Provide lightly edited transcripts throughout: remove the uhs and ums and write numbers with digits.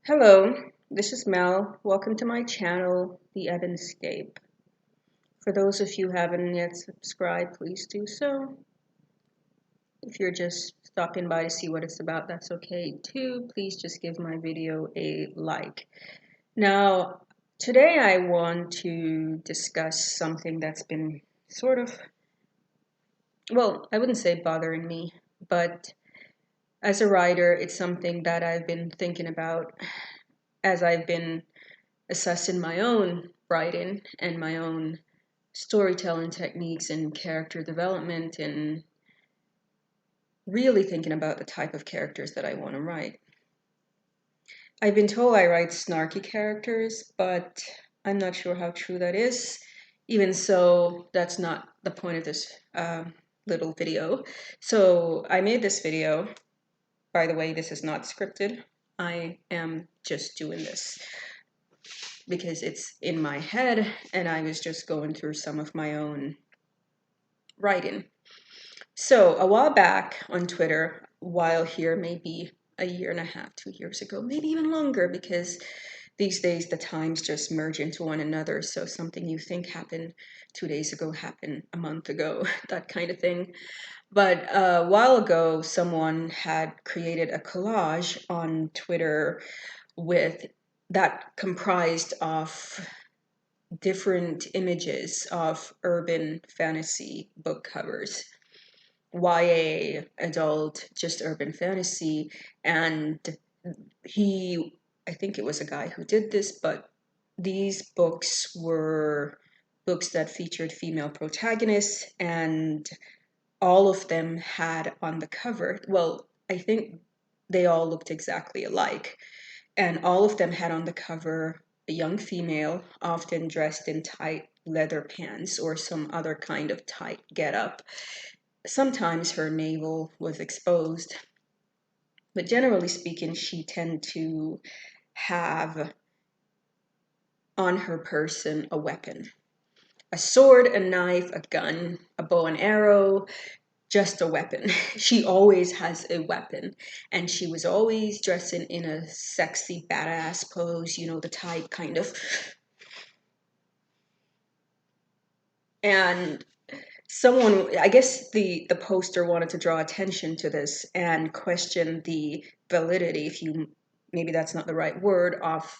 Hello, this is Mel. Welcome to my channel, The Evanscape. For those of you who haven't yet subscribed, please do so. If you're just stopping by to see what it's about, that's okay too. Please just give my video a like. Now, today I want to discuss something that's been sort of, well, I wouldn't say bothering me, but as a writer, it's something that I've been thinking about as I've been assessing my own writing and my own storytelling techniques and character development and really thinking about the type of characters that I want to write. I've been told I write snarky characters, but I'm not sure how true that is. Even so, that's not the point of this little video. So I made this video. By the way, this is not scripted. I am just doing this because it's in my head and I was just going through some of my own writing. So a while back on Twitter, while here maybe a year and a half, 2 years ago, maybe even longer, because these days the times just merge into one another. So something you think happened 2 days ago happened a month ago, that kind of thing. But a while ago, someone had created a collage on Twitter with that comprised of different images of urban fantasy book covers, YA, adult, just urban fantasy. And I think it was a guy who did this, but these books were books that featured female protagonists, and all of them had on the cover, well, I think they all looked exactly alike. And all of them had on the cover a young female, often dressed in tight leather pants or some other kind of tight getup. Sometimes her navel was exposed, but generally speaking, she tended to have on her person a weapon. A sword, a knife, a gun, a bow and arrow, just a weapon. She always has a weapon, and she was always dressing in a sexy badass pose, the type kind of. And someone, I guess the poster wanted to draw attention to this and question the validity, if you, maybe that's not the right word, of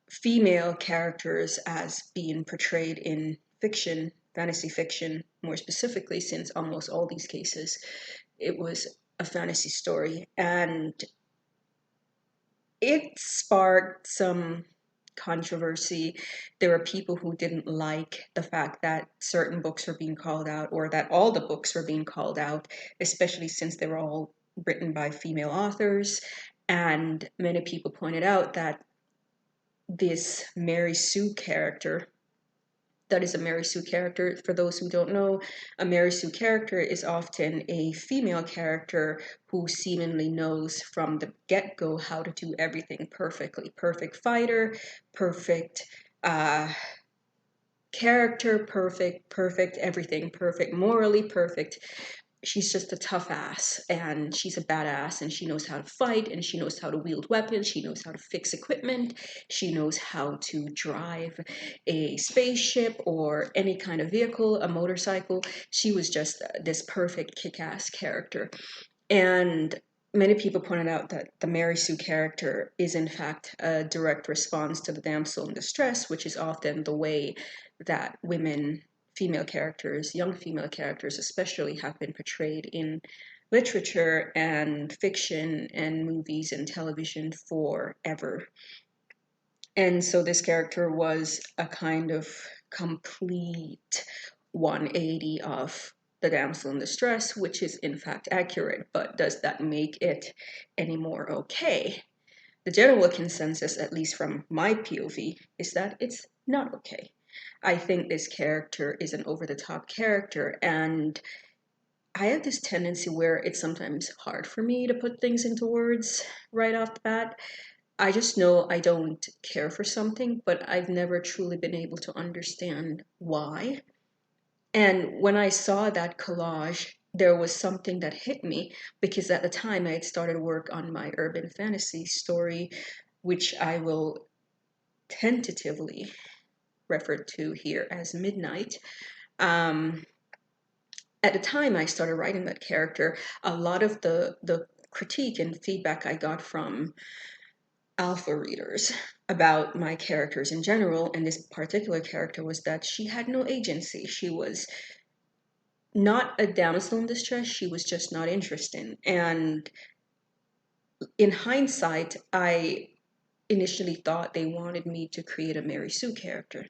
female characters as being portrayed in fiction, fantasy fiction, more specifically, since almost all these cases it was a fantasy story. And it sparked some controversy. There were people who didn't like the fact that certain books were being called out, or that all the books were being called out, especially since they were all written by female authors. And many people pointed out that this Mary Sue character, that is a Mary Sue character. For those who don't know, a Mary Sue character is often a female character who seemingly knows from the get-go how to do everything perfectly. Perfect fighter, perfect character, perfect everything, perfect, morally perfect. She's just a tough ass, and she's a badass, and she knows how to fight, and she knows how to wield weapons, she knows how to fix equipment, she knows how to drive a spaceship or any kind of vehicle, a motorcycle. She was just this perfect kick-ass character. And many people pointed out that the Mary Sue character is in fact a direct response to the damsel in distress, which is often the way that women, female characters, young female characters especially, have been portrayed in literature and fiction and movies and television forever. And so this character was a kind of complete 180 of the damsel in distress, which is in fact accurate, but does that make it any more okay? The general consensus, at least from my POV, is that it's not okay. I think this character is an over-the-top character, and I have this tendency where it's sometimes hard for me to put things into words right off the bat. I just know I don't care for something, but I've never truly been able to understand why. And when I saw that collage, there was something that hit me, because at the time I had started work on my urban fantasy story, which I will tentatively refer to here as Midnight. Um, at the time I started writing that character, a lot of the critique and feedback I got from alpha readers about my characters in general, and this particular character, was that she had no agency. She was not a damsel in distress, she was just not interested. And in hindsight, I initially thought they wanted me to create a Mary Sue character.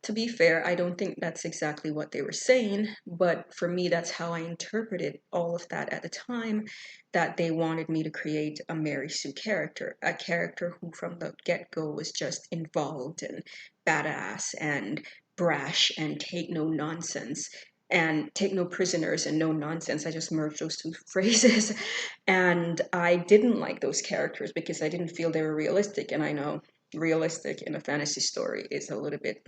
To be fair, I don't think that's exactly what they were saying, but for me, that's how I interpreted all of that at the time, that they wanted me to create a Mary Sue character, a character who from the get-go was just involved and badass and brash and take no nonsense and take no prisoners and no nonsense. I just merged those two phrases. And I didn't like those characters because I didn't feel they were realistic. And I know realistic in a fantasy story is a little bit,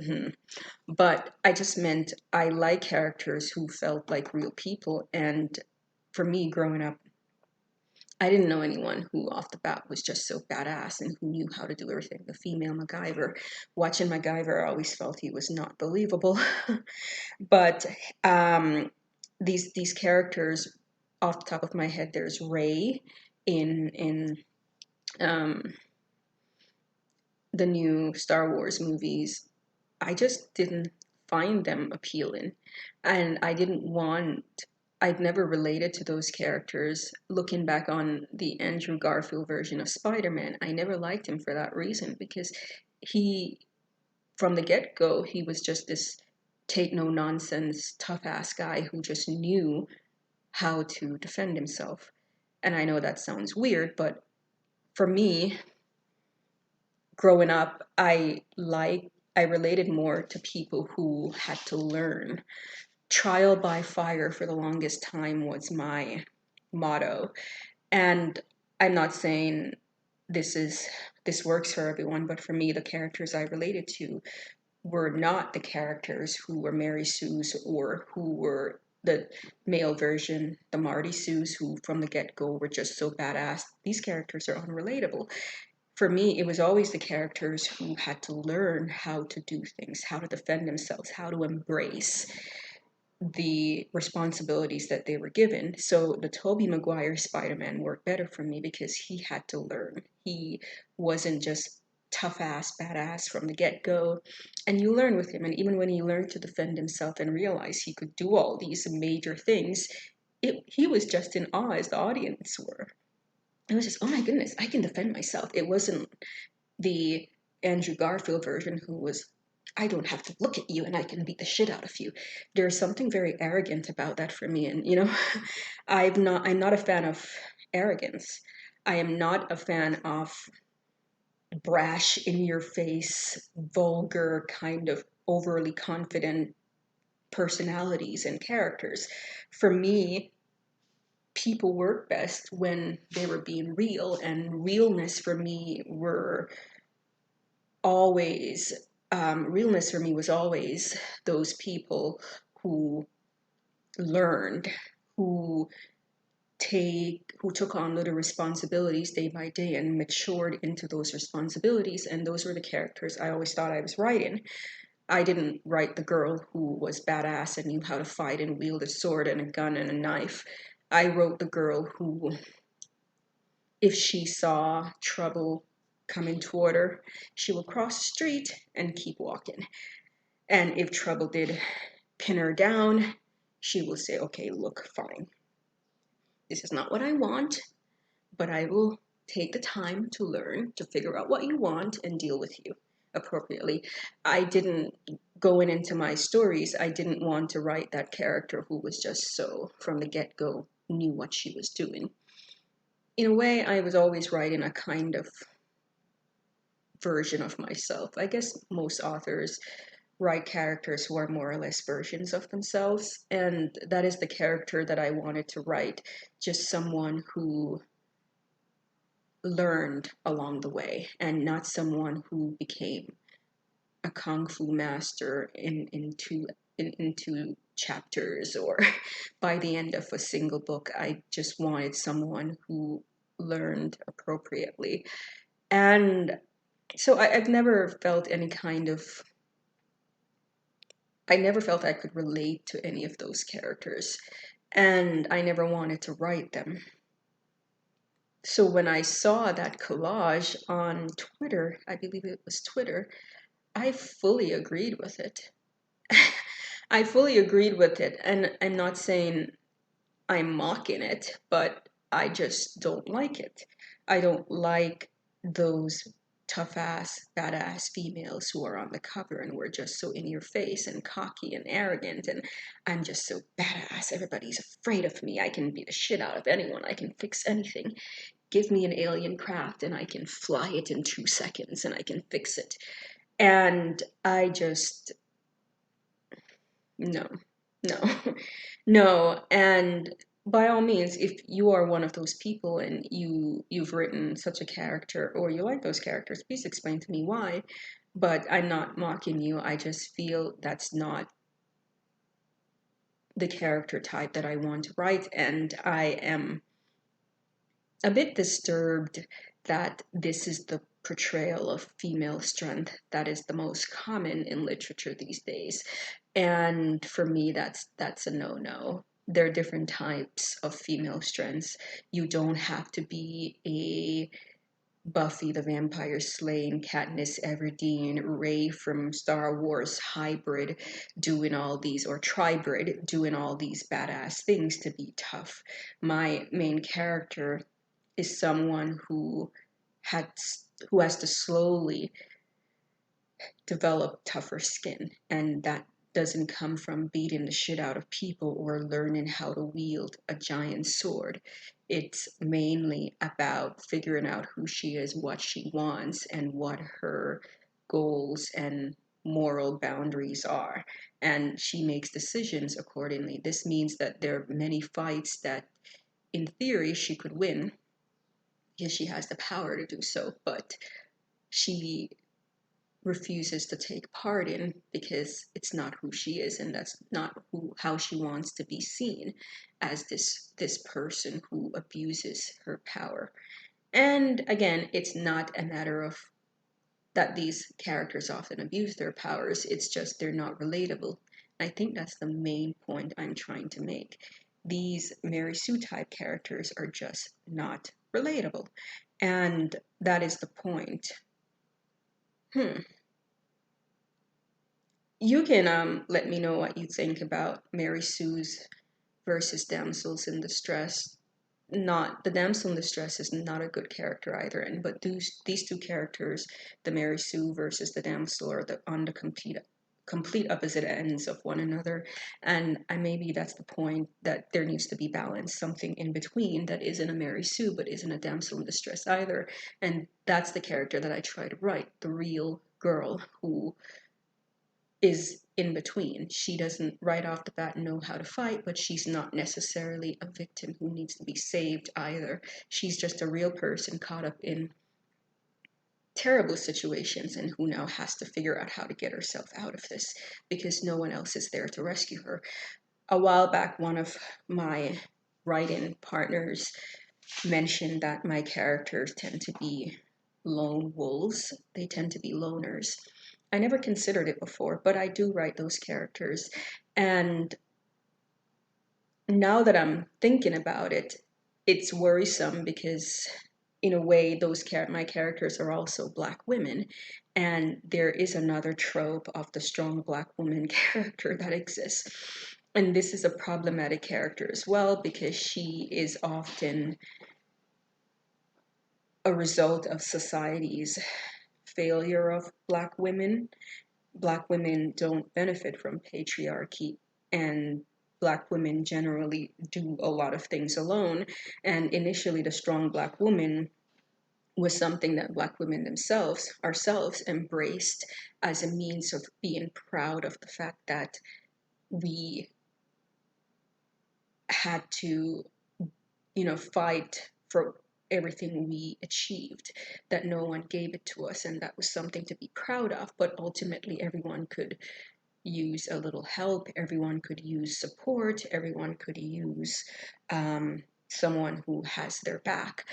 but I just meant I like characters who felt like real people. And for me, growing up, I didn't know anyone who off the bat was just so badass and who knew how to do everything. The female MacGyver. Watching MacGyver, I always felt he was not believable. But these characters, off the top of my head, there's Ray in um, the new Star Wars movies. I just didn't find them appealing. And I'd never related to those characters. Looking back on the Andrew Garfield version of Spider-Man, I never liked him for that reason, because he, from the get-go, he was just this take no nonsense, tough ass guy who just knew how to defend himself. And I know that sounds weird, but for me, growing up, I related more to people who had to learn. Trial by fire for the longest time was my motto. And I'm not saying this works for everyone, but for me, the characters I related to were not the characters who were Mary Sue's or who were the male version, the Marty Sues, who from the get-go were just so badass. These characters are unrelatable. For me, it was always the characters who had to learn how to do things, how to defend themselves, how to embrace the responsibilities that they were given. So the Tobey Maguire Spider-Man worked better for me because he had to learn. He wasn't just tough ass, badass from the get-go. And you learn with him. And even when he learned to defend himself and realized he could do all these major things, he was just in awe as the audience were. It was just, oh my goodness, I can defend myself. It wasn't the Andrew Garfield version who was, I don't have to look at you and I can beat the shit out of you. There's something very arrogant about that for me. And I'm not a fan of arrogance. I am not a fan of brash, in your face, vulgar, kind of overly confident personalities and characters. For me, people work best when they were being real, and realness for me were always realness for me was always those people who learned, who who took on little responsibilities day by day and matured into those responsibilities. And those were the characters I always thought I was writing. I didn't write the girl who was badass and knew how to fight and wield a sword and a gun and a knife. I wrote the girl who, if she saw trouble coming toward her, she would cross the street and keep walking. And if trouble did pin her down, she will say, okay, look, fine. This is not what I want, but I will take the time to learn, to figure out what you want and deal with you appropriately. I didn't, going into my stories, I didn't want to write that character who was just so, from the get-go, knew what she was doing. In a way, I was always writing a kind of version of myself. I guess most authors write characters who are more or less versions of themselves, and that is the character that I wanted to write. Just someone who learned along the way and not someone who became a kung fu master in into chapters, or by the end of a single book, I just wanted someone who learned appropriately. And so I've never felt any kind of, I never felt I could relate to any of those characters, and I never wanted to write them. So when I saw that collage on Twitter, I believe it was Twitter, I fully agreed with it. I fully agreed with it, and I'm not saying I'm mocking it, but I just don't like it. I don't like those tough ass, badass females who are on the cover and we're just so in your face and cocky and arrogant, and I'm just so badass. Everybody's afraid of me. I can beat the shit out of anyone. I can fix anything. Give me an alien craft and I can fly it in 2 seconds and I can fix it. And I just, no, no, no. And by all means, if you are one of those people and you've written such a character or you like those characters, please explain to me why. But I'm not mocking you. I just feel that's not the character type that I want to write, and I am a bit disturbed that this is the portrayal of female strength that is the most common in literature these days. And for me, that's a no-no. There are different types of female strengths. You don't have to be a Buffy the Vampire Slayer, Katniss Everdeen, Rey from Star Wars hybrid doing all these, or tribrid doing all these badass things to be tough. My main character is someone had who has to slowly develop tougher skin, and that doesn't come from beating the shit out of people or learning how to wield a giant sword. It's mainly about figuring out who she is, what she wants, and what her goals and moral boundaries are. And she makes decisions accordingly. This means that there are many fights that, in theory, she could win because she has the power to do so, but she refuses to take part in because it's not who she is, and that's not how she wants to be seen, as this person who abuses her power. And again, it's not a matter of that these characters often abuse their powers, it's just they're not relatable. I think that's the main point I'm trying to make. These Mary Sue type characters are just not relatable, and that is the point. You can let me know what you think about Mary Sue's versus Damsels in Distress. Not the Damsel in Distress is not a good character either, and but these two characters, the Mary Sue versus the Damsel, are on the complete opposite ends of one another. And maybe that's the point, that there needs to be balance, something in between that isn't a Mary Sue but isn't a Damsel in Distress either. And that's the character that I try to write, the real girl who is in between. She doesn't right off the bat know how to fight, but she's not necessarily a victim who needs to be saved either. She's just a real person caught up in terrible situations and who now has to figure out how to get herself out of this because no one else is there to rescue her. A while back, one of my writing partners mentioned that my characters tend to be lone wolves. They tend to be loners. I never considered it before, but I do write those characters. And now that I'm thinking about it, it's worrisome because, in a way, my characters are also Black women. And there is another trope of the strong Black woman character that exists. And this is a problematic character as well because she is often a result of society's failure of Black women. Black women don't benefit from patriarchy, and Black women generally do a lot of things alone. And initially, the strong Black woman was something that Black women ourselves, embraced as a means of being proud of the fact that we had to, fight for everything we achieved, that no one gave it to us, and that was something to be proud of, but ultimately everyone could use a little help, everyone could use support, everyone could use someone who has their back.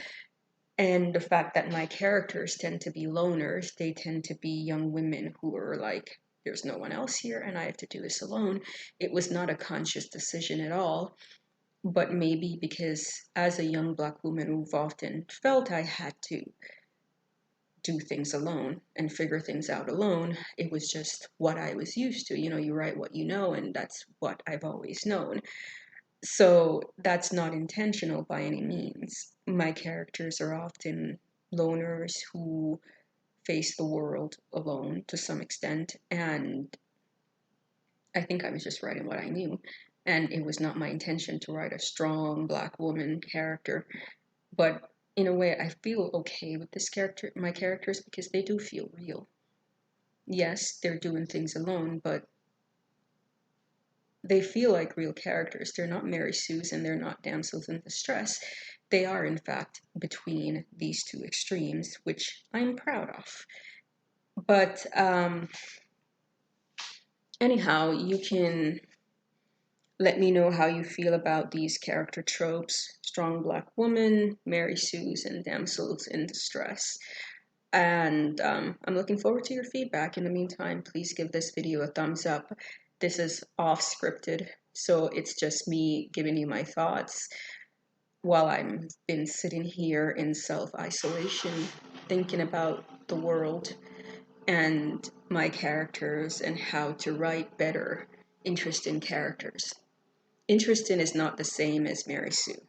And the fact that my characters tend to be loners, they tend to be young women who are like, there's no one else here and I have to do this alone. It was not a conscious decision at all, but maybe because as a young Black woman who've often felt I had to do things alone and figure things out alone, it was just what I was used to. You know, you write what you know, and that's what I've always known. So that's not intentional by any means. My characters are often loners who face the world alone to some extent, and I think I was just writing what I knew. And it was not my intention to write a strong Black woman character. But in a way, I feel okay with my characters, because they do feel real. Yes, they're doing things alone, but they feel like real characters. They're not Mary Sue's and they're not damsels in distress. They are, in fact, between these two extremes, which I'm proud of. But anyhow, you can let me know how you feel about these character tropes: strong Black woman, Mary Sue's, and damsels in distress. And I'm looking forward to your feedback. In the meantime, please give this video a thumbs up. This is off scripted, so it's just me giving you my thoughts while I've been sitting here in self-isolation, thinking about the world and my characters and how to write better, interesting characters. Interesting is not the same as Mary Sue.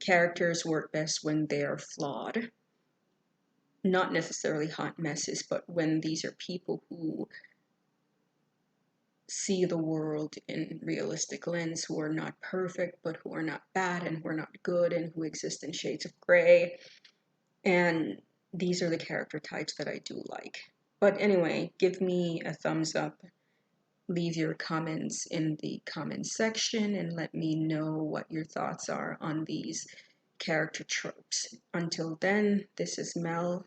Characters work best when they are flawed, not necessarily hot messes, but when these are people who see the world in realistic lens, who are not perfect, but who are not bad and who are not good and who exist in shades of gray. And these are the character types that I do like. But anyway, give me a thumbs up, leave your comments in the comment section, and let me know what your thoughts are on these character tropes. Until then, this is Mel.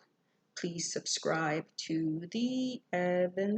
Please subscribe to the Evanscape.